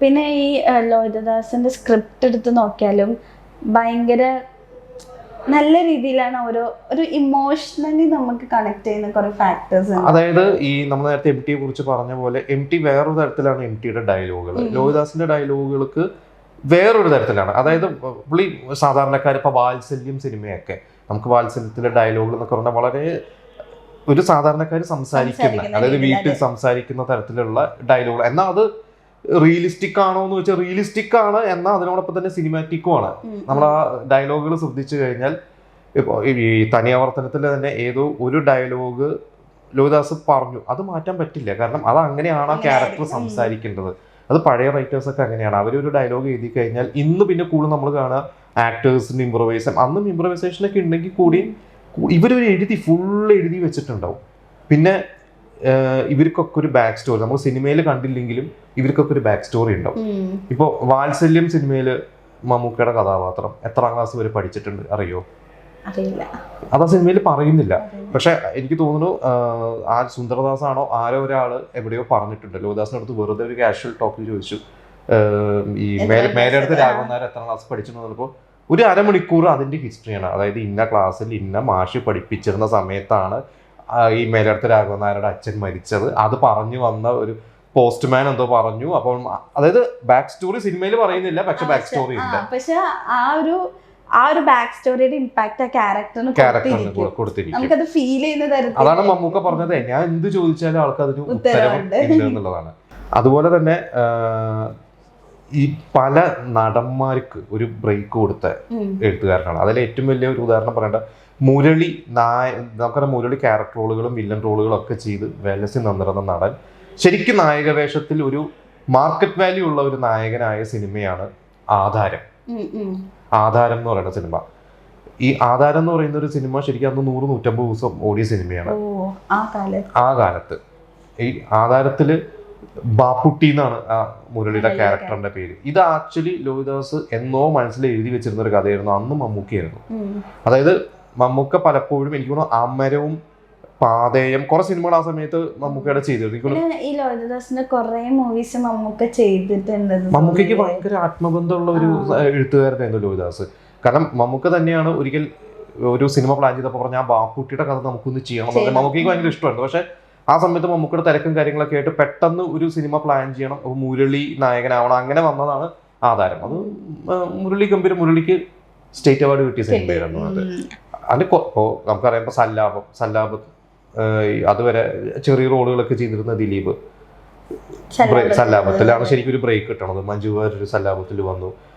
പിന്നെ ഈ ലോഹിതദാസിന്റെ സ്ക്രിപ്റ്റ് എടുത്ത് നോക്കിയാലും ഭയങ്കര നല്ല രീതിയിലാണ് ഒരു ഇമോഷണലി നമുക്ക് കണക്ട് ചെയ്യുന്ന കുറെ ഫാക്ടേഴ്സ്. അതായത് ഈ നമ്മൾ നേരത്തെ MT കുറിച്ച് പറഞ്ഞ പോലെ MT വേറൊരു തരത്തിലാണ് MTയുടെ ഡയലോഗുകൾ. ലോഹിതദാസിന്റെ ഡയലോഗുകൾക്ക് വേറൊരു തരത്തിലാണ്. അതായത് പുള്ളി സാധാരണക്കാർ ഇപ്പൊ വാത്സല്യം സിനിമയൊക്കെ നമുക്ക് വാത്സല്യത്തിലെ ഡയലോഗുകൾ എന്നൊക്കെ പറഞ്ഞാൽ വളരെ ഒരു സാധാരണക്കാർ സംസാരിക്കുന്ന, അതായത് വീട്ടിൽ സംസാരിക്കുന്ന തരത്തിലുള്ള ഡയലോഗുകൾ. എന്നാൽ അത് റിയലിസ്റ്റിക് ആണോ എന്ന് വെച്ചാൽ റിയലിസ്റ്റിക് ആണ്, എന്നാൽ അതിനോടൊപ്പം തന്നെ സിനിമാറ്റിക്കും ആണ്. നമ്മൾ ആ ഡയലോഗുകൾ ശ്രദ്ധിച്ചു കഴിഞ്ഞാൽ ഇപ്പോൾ ഈ തനിയാവർത്തനത്തിൽ തന്നെ ഏതോ ഒരു ഡയലോഗ് ലോഹിതദാസ് പറഞ്ഞു, അത് മാറ്റാൻ പറ്റില്ല. കാരണം അത് അങ്ങനെയാണ് ആ ക്യാരക്ടർ സംസാരിക്കേണ്ടത്. അത് പഴയ റൈറ്റേഴ്സൊക്കെ അങ്ങനെയാണ്. അവരൊരു ഡയലോഗ് എഴുതി കഴിഞ്ഞാൽ ഇന്ന് പിന്നെ കൂടുതൽ നമ്മൾ കാണുക ആക്ടേഴ്സിന്റെ ഇംപ്രവൈസേഷൻ. അന്നും ഇംപ്രവൈസേഷനൊക്കെ ഉണ്ടെങ്കിൽ കൂടി ഇവരൊരു ഫുള്ള് എഴുതി വെച്ചിട്ടുണ്ടാവും. പിന്നെ ഇവർക്കൊക്കെ ഒരു ബാക്ക് സ്റ്റോറി നമ്മൾ സിനിമയിൽ കണ്ടില്ലെങ്കിലും ഇവർക്കൊക്കെ ഒരു ബാക്ക് സ്റ്റോറി ഉണ്ടാവും. ഇപ്പോൾ വാത്സല്യം സിനിമയിൽ മമ്മൂക്കയുടെ കഥാപാത്രം എത്രാം ക്ലാസ് വരെ പഠിച്ചിട്ടുണ്ട് അറിയോ? അത് ആ സിനിമയിൽ പറയുന്നില്ല. പക്ഷെ എനിക്ക് തോന്നുന്നു ആ സുന്ദരദാസ് ആണോ ആരോ ഒരാൾ എവിടെയോ പറഞ്ഞിട്ടുണ്ട്. ലോഹിതദാസിന്റെ അടുത്ത് വെറുതെ ഒരു കാഷ്വൽ ടോക്കിൽ ചോദിച്ചു, ഈ മേലെടുത്ത് രാഘവനാർ എത്രാം ക്ലാസ് പഠിച്ചു എന്നപ്പോൾ ഒരു അരമണിക്കൂർ അതിന്റെ ഹിസ്റ്ററിയാണ്. അതായത് ഇന്ന ക്ലാസ്സിൽ ഇന്ന മാഷ് പഠിപ്പിച്ചിരുന്ന സമയത്താണ് ഈ മേലെടുത്ത് രാഘവനാരുടെ അച്ഛൻ മരിച്ചത്. അത് പറഞ്ഞു വന്ന ഒരു പോസ്റ്റ്മാൻ എന്തോ പറഞ്ഞു. അപ്പോൾ അതായത് ബാക്ക് സ്റ്റോറി സിനിമയിൽ പറയുന്നില്ല, പക്ഷെ ബാക്ക് സ്റ്റോറി ഉണ്ട്. പക്ഷെ ആ ഒരു ബാക്ക് സ്റ്റോറിയുടെ ഇമ്പാക്ട് ആ ക്യാരക്ടറിന് കൊടുത്തിരിക്കും. നമുക്കത് ഫീൽ ചെയ്യുന്ന തരത്തിൽ. അതാണ് മമ്മൂക്ക പറഞ്ഞത്, ഞാൻ എന്ത് ചോദിച്ചാലും ആൾക്ക് അതിന് ഉത്തരം ഉണ്ട് എന്നുള്ളതാണ്. അതുപോലെ തന്നെ ഈ പല നടന്മാർക്ക് ഒരു ബ്രേക്ക് കൊടുത്ത എഴുത്തുകാരനാണ്. അതിൽ ഏറ്റവും വലിയ ഒരു ഉദാഹരണം പറയേണ്ട മുരളി. നമുക്കറിയാം മുരളി ക്യാരക്ടർ റോളുകളും വില്ലൻ റോളുകളും ഒക്കെ ചെയ്ത് വെല്ലസിൽ നിന്നിരുന്ന നടൻ. ശരിക്കും നായക വേഷത്തിൽ ഒരു മാർക്കറ്റ് വാല്യൂ ഉള്ള ഒരു നായകനായ സിനിമയാണ് ആധാരം. ആധാരം എന്ന് പറയുന്ന സിനിമ. ഈ ആധാരം എന്ന് പറയുന്ന ഒരു സിനിമ ശരിക്കും അന്ന് 100-150 ദിവസം ഓടിയ സിനിമയാണ് ആ കാലത്ത്. ഈ ആധാരത്തില് ബാപ്പുട്ടി എന്നാണ് ആ മുരളിയുടെ ക്യാരക്ടറിന്റെ പേര്. ഇത് ആക്ച്വലി ലോഹിതദാസ് എന്നോ മനസ്സിൽ എഴുതി വെച്ചിരുന്ന ഒരു കഥയായിരുന്നു. അന്ന് മമ്മൂക്കയായിരുന്നു. അതായത് മമ്മൂക്ക പലപ്പോഴും എനിക്ക് തോന്നുന്നു അമരവും പാതയം കുറെ സിനിമകൾ ആ സമയത്ത് മമ്മൂക്കയുടെ ചെയ്തിരുന്നു. ഈ ലോഹിതദാസിന്റെ കുറെ മൂവീസ് മമ്മൂക്ക ചെയ്തിട്ടുണ്ട്. മമ്മൂക്കയ്ക്ക് ഭയങ്കര ആത്മബന്ധമുള്ള ഒരു എഴുത്തുകാരനായിരുന്നു ലോഹിതദാസ്. കാരണം മമ്മൂക്ക തന്നെയാണ് ഒരിക്കൽ ഒരു സിനിമ പ്ലാൻ ചെയ്തപ്പോൾ പറഞ്ഞ ആ ബാപ്പുട്ടിയുടെ കഥ നമുക്കൊന്ന് ചെയ്യണം. മമ്മൂക്കയ്ക്ക് ഭയങ്കര ഇഷ്ടമായിരുന്നു. പക്ഷെ ആ സമയത്ത് മമ്മൂക്കയുടെ തിരക്കും കാര്യങ്ങളൊക്കെ ആയിട്ട് പെട്ടെന്ന് ഒരു സിനിമ പ്ലാൻ ചെയ്യണം, മുരളി നായകനാവണം, അങ്ങനെ വന്നതാണ് ആധാരം. അത് മുരളിക്ക് സ്റ്റേറ്റ് അവാർഡ് കിട്ടിയ സിനിമയായിരുന്നു അത്. അതിന് നമുക്കറിയാം സല്ലാപം അതുവരെ ചെറിയ റോളുകളൊക്കെ ചെയ്തിരുന്ന ദിലീപ് സല്ലാപത്തിലാണ് ശരിക്കും ഒരു ബ്രേക്ക് കിട്ടണത്. മഞ്ജു വാര്യർ ഒരു സല്ലാപത്തിൽ വന്നു.